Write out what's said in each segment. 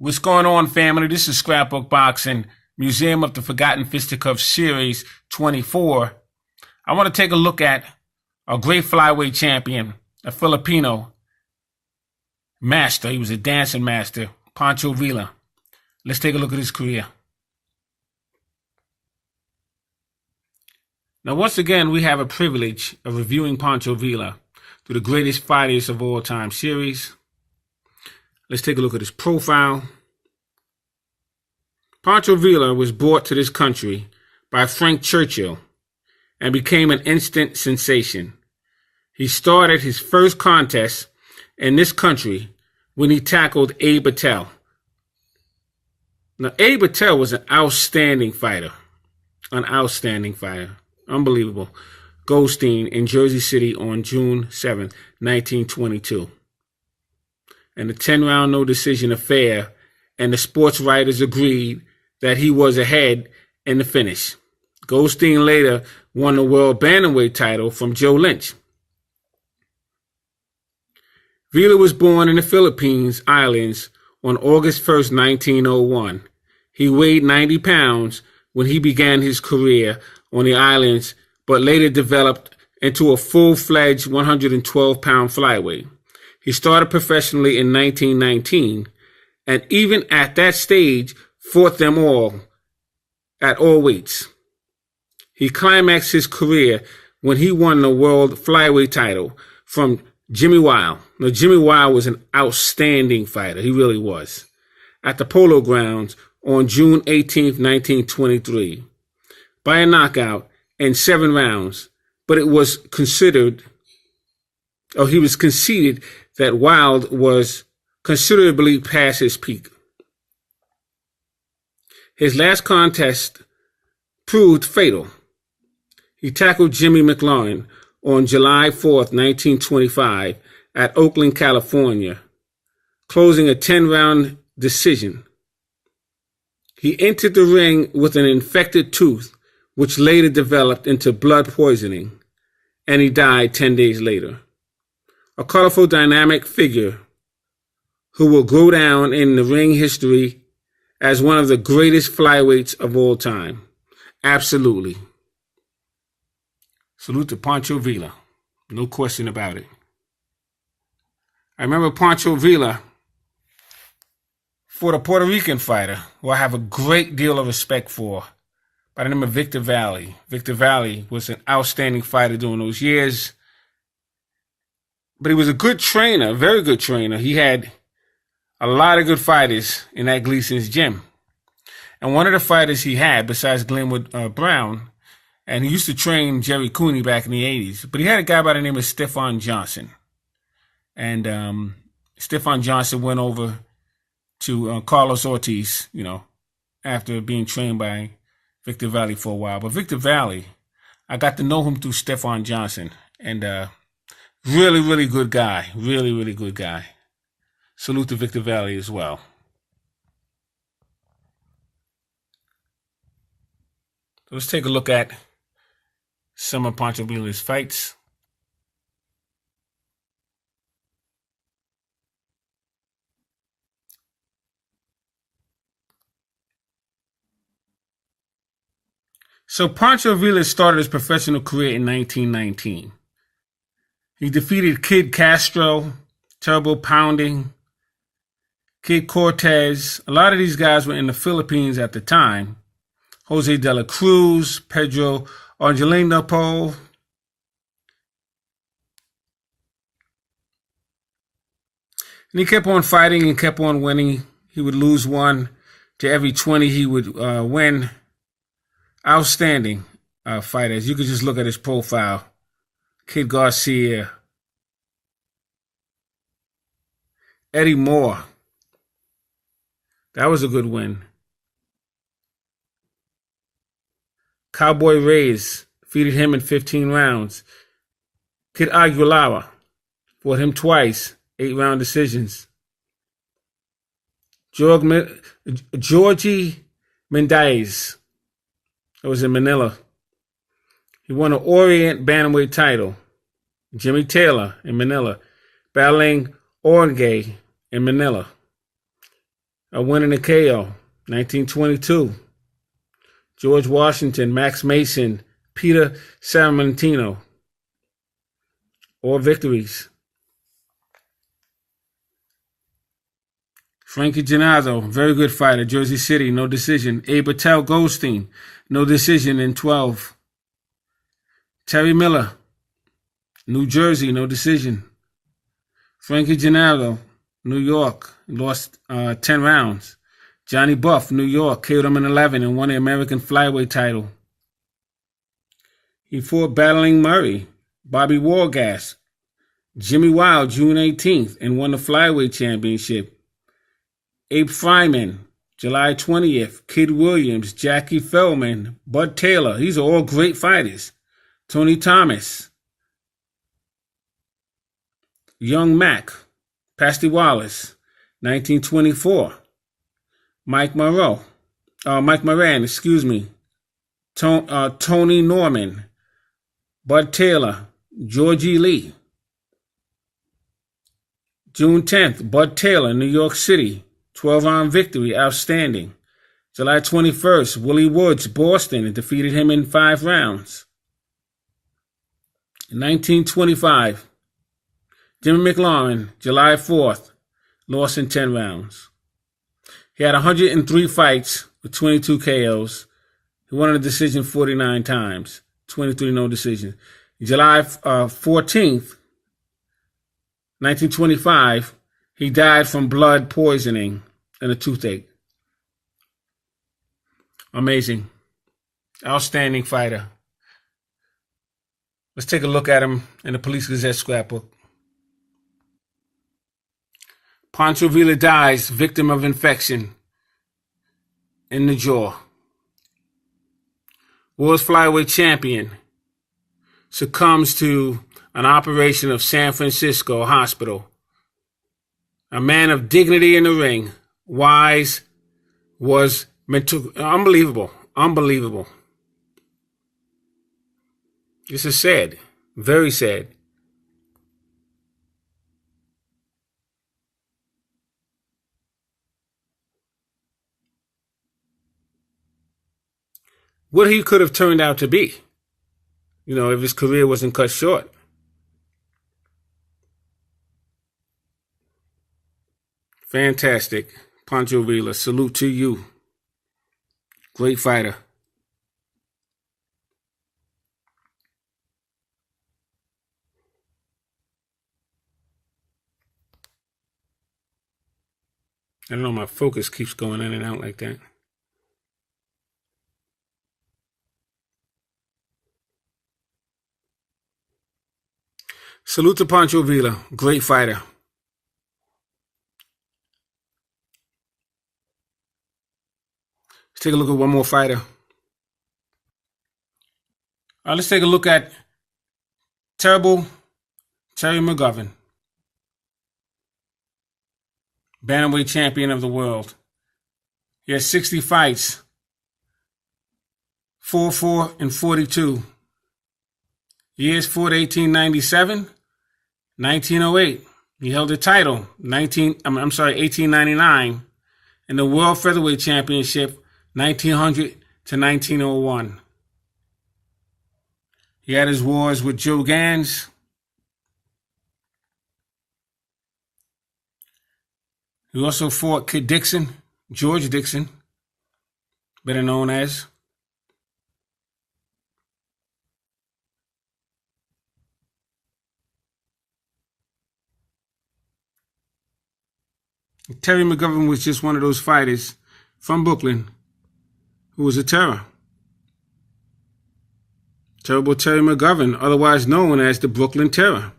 What's going on, family? This is Scrapbook Boxing, Museum of the Forgotten Fisticuffs Series 24. I want to take a look at a great flyweight champion, a Filipino master. He was a dancing master, Poncho Villa. Let's take a look at his career. Now, once again, we have a privilege of reviewing Poncho Villa through the Greatest Fighters of All Time series. Let's take a look at his profile. Poncho Villa was brought to this country by Frank Churchill and became an instant sensation. He started his first contest in this country when he tackled Abe Patel. Now, Abe Patel was an outstanding fighter. Unbelievable. Goldstein in Jersey City on June 7, 1922. And a 10-round no decision affair, and the sports writers agreed that he was ahead in the finish. Goldstein later won the world bantamweight title from Joe Lynch. Villa was born in the Philippines Islands on August 1st, 1901. He weighed 90 pounds when he began his career on the islands, but later developed into a full-fledged 112-pound flyweight. He started professionally in 1919, and even at that stage, fought them all at all weights. He climaxed his career when he won the world flyweight title from Jimmy Wilde. Now, Jimmy Wilde was an outstanding fighter. He really was. At the Polo Grounds on June 18, 1923, by a knockout in 7 rounds, but he was conceded that Wilde was considerably past his peak. His last contest proved fatal. He tackled Jimmy McGovern on July 4th, 1925 at Oakland, California, closing a 10-round decision. He entered the ring with an infected tooth, which later developed into blood poisoning, and he died 10 days later. A colorful, dynamic figure who will go down in the ring history as one of the greatest flyweights of all time. Absolutely. Salute to Poncho Villa. No question about it. I remember Poncho Villa fought a Puerto Rican fighter who I have a great deal of respect for, by the name of Victor Valley. Victor Valley was an outstanding fighter during those years. But he was a good trainer, a very good trainer. He had a lot of good fighters in that Gleason's gym. And one of the fighters he had, besides Glenwood Brown, and he used to train Jerry Cooney back in the 80s, but he had a guy by the name of Stephon Johnson. And Stephon Johnson went over to Carlos Ortiz, after being trained by Victor Valley for a while. But Victor Valley, I got to know him through Stephon Johnson. And really, really good guy. Really, really good guy. Salute to Victor Valley as well. So let's take a look at some of Poncho Villa's fights. So Poncho Villa started his professional career in 1919. He defeated Kid Castro, Turbo Pounding, Kid Cortez. A lot of these guys were in the Philippines at the time. Jose de la Cruz, Pedro Angelino. And he kept on fighting and kept on winning. He would lose one to every 20 he would win. Outstanding fighters. You could just look at his profile. Kid Garcia. Eddie Moore. That was a good win. Cowboy Reyes defeated him in 15 rounds. Kid Aguilar fought him twice, 8-round decisions. Georgie Mendez. That was in Manila. He won an Orient Bantamweight title. Jimmy Taylor in Manila, battling Orangay in Manila. A win in the KO. 1922. George Washington, Max Mason, Peter Sammartino. All victories. Frankie Gennaro, very good fighter, Jersey City, no decision. Abertel Goldstein, no decision in 12. Terry Miller, New Jersey, no decision. Frankie Gennaro, New York, lost 10 rounds. Johnny Buff, New York, killed him in 11 and won the American flyweight title. He fought Battling Murray, Bobby Wargas, Jimmy Wild, June 18th, and won the flyweight championship. Abe Fryman, July 20th, Kid Williams, Jackie Feldman, Bud Taylor. These are all great fighters. Tony Thomas, Young Mac, Pasty Wallace, 1924. Mike Moran, Tony Norman, Bud Taylor, Georgie Lee. June 10th, Bud Taylor, New York City, 12-round victory, outstanding. July 21st, Willie Woods, Boston, and defeated him in 5 rounds. 1925, Jimmy McLaurin, July 4th, lost in 10 rounds. He had 103 fights with 22 KOs. He won a decision 49 times, 23 no decision. July 14th, 1925, he died from blood poisoning and a toothache. Amazing. Outstanding fighter. Let's take a look at him in the Police Gazette scrapbook. Poncho Villa dies, victim of infection in the jaw. World flyweight champion succumbs to an operation of San Francisco hospital. A man of dignity in the ring. Wise, was mental. Unbelievable. This is sad. Very sad. What he could have turned out to be, if his career wasn't cut short. Fantastic. Poncho Villa, salute to you. Great fighter. I don't know, my focus keeps going in and out like that. Salute to Poncho Villa, great fighter. Let's take a look at one more fighter. Let's take a look at Terrible Terry McGovern, bantamweight champion of the world. He has 60 fights, 4-4-42. Years fought 1897, 1908. He held the title 1899, and the World Featherweight Championship 1900 to 1901. He had his wars with Joe Gans. He also fought Kid Dixon, George Dixon, better known as. Terry McGovern was just one of those fighters from Brooklyn who was a terror. Terrible Terry McGovern, otherwise known as the Brooklyn Terror,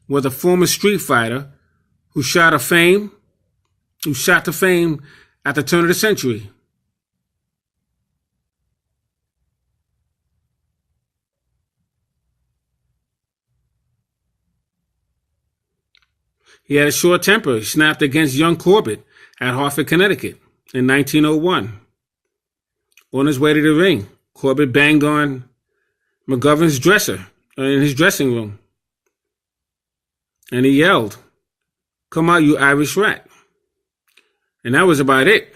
was a former street fighter who shot to fame at the turn of the century. He had a short temper. He snapped against young Corbett at Hartford, Connecticut in 1901. On his way to the ring, Corbett banged on McGovern's dresser in his dressing room. And he yelled, "Come out, you Irish rat." And that was about it.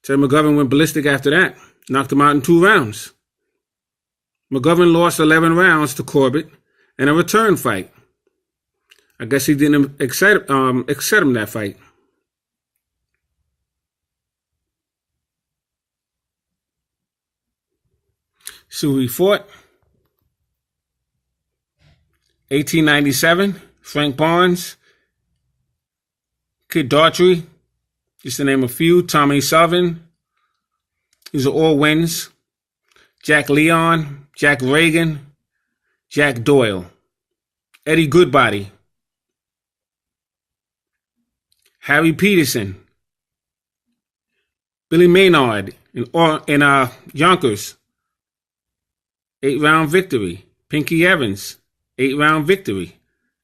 Terry McGovern went ballistic after that. Knocked him out in 2 rounds. McGovern lost 11 rounds to Corbett in a return fight. I guess he didn't accept him that fight. So he fought. 1897, Frank Barnes, Kid Daughtry, just to name a few. Tommy Sullivan. These are all wins. Jack Leon, Jack Reagan, Jack Doyle, Eddie Goodbody, Harry Peterson, Billy Maynard in Yonkers, 8-round victory. Pinky Evans, 8-round victory.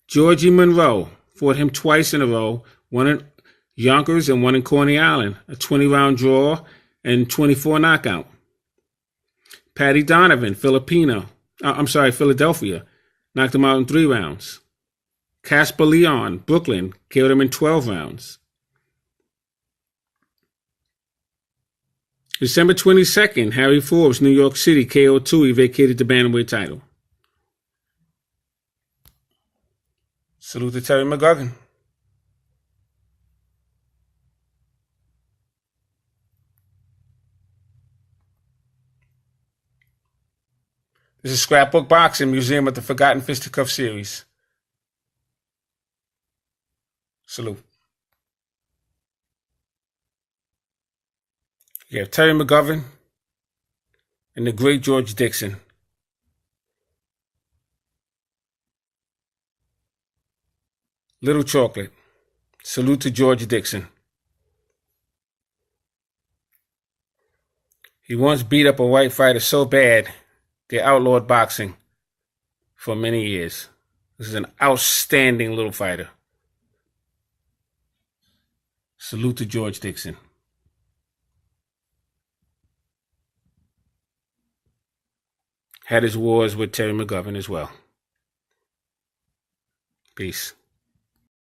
Georgie Monroe fought him twice in a row, one in Yonkers and one in Coney Island, a 20-round draw and 24 knockout. Patty Donovan, Philadelphia, knocked him out in 3 rounds. Casper Leon, Brooklyn, killed him in 12 rounds. December 22nd, Harry Forbes, New York City, KO2, he vacated the bantamweight title. Salute to Terry McGovern. This is Scrapbook Boxing, Museum of the Forgotten Fisticuff series. Salute. You have Terry McGovern and the great George Dixon. Little Chocolate. Salute to George Dixon. He once beat up a white fighter so bad, they outlawed boxing for many years. This is an outstanding little fighter. Salute to George Dixon. Had his wars with Terry McGovern as well. Peace.